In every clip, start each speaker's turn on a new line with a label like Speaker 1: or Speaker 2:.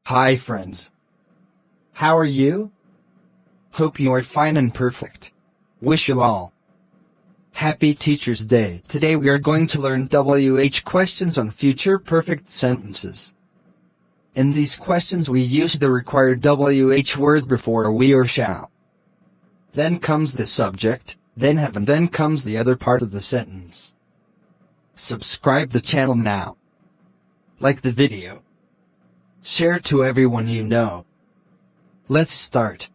Speaker 1: Hi friends. How are you? Hope you are fine and perfect. Wish you all Happy Teacher's Day. Today we are going to learn WH questions on future perfect sentences. In these questions we use the required WH word before we or shall. Then comes the subject, then have, and then comes the other part of the sentence. Subscribe the channel now. Like the video. Share to everyone you know. Let's start.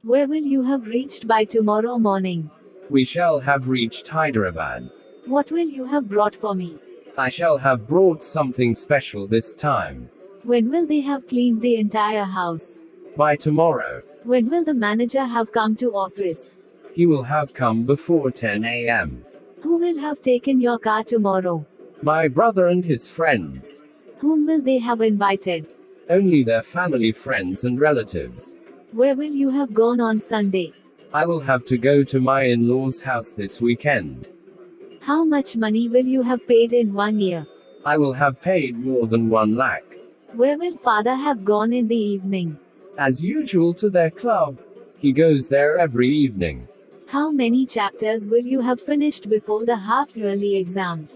Speaker 2: Where will you have reached by tomorrow morning?
Speaker 3: We shall have reached Hyderabad.
Speaker 2: What will you have brought for me?
Speaker 3: I shall have brought something special this time.
Speaker 2: When will they have cleaned the entire house?
Speaker 3: By tomorrow.
Speaker 2: When will the manager have come to office?
Speaker 3: He will have come before 10 a.m.
Speaker 2: Who will have taken your car tomorrow?
Speaker 3: My brother and his friends.
Speaker 2: Whom will they have invited?
Speaker 3: Only their family, friends and relatives.
Speaker 2: Where will you have gone on Sunday?
Speaker 3: I will have to go to my in-laws' house this weekend.
Speaker 2: How much money will you have paid in 1 year?
Speaker 3: I will have paid more than 1 lakh.
Speaker 2: Where will father have gone in the evening?
Speaker 3: As usual, to their club. He goes there every evening.
Speaker 2: How many chapters will you have finished before the half-yearly exam?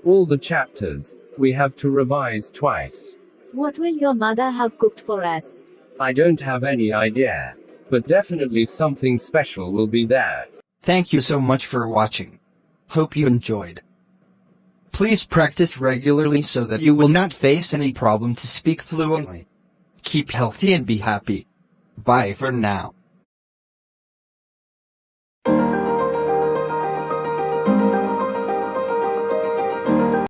Speaker 3: All the chapters. We have to revise twice.
Speaker 2: What will your mother have cooked for us?
Speaker 3: I don't have any idea. But definitely something special will be there.
Speaker 1: Thank you so much for watching. Hope you enjoyed. Please practice regularly so that you will not face any problem to speak fluently. Keep healthy and be happy. Bye for now.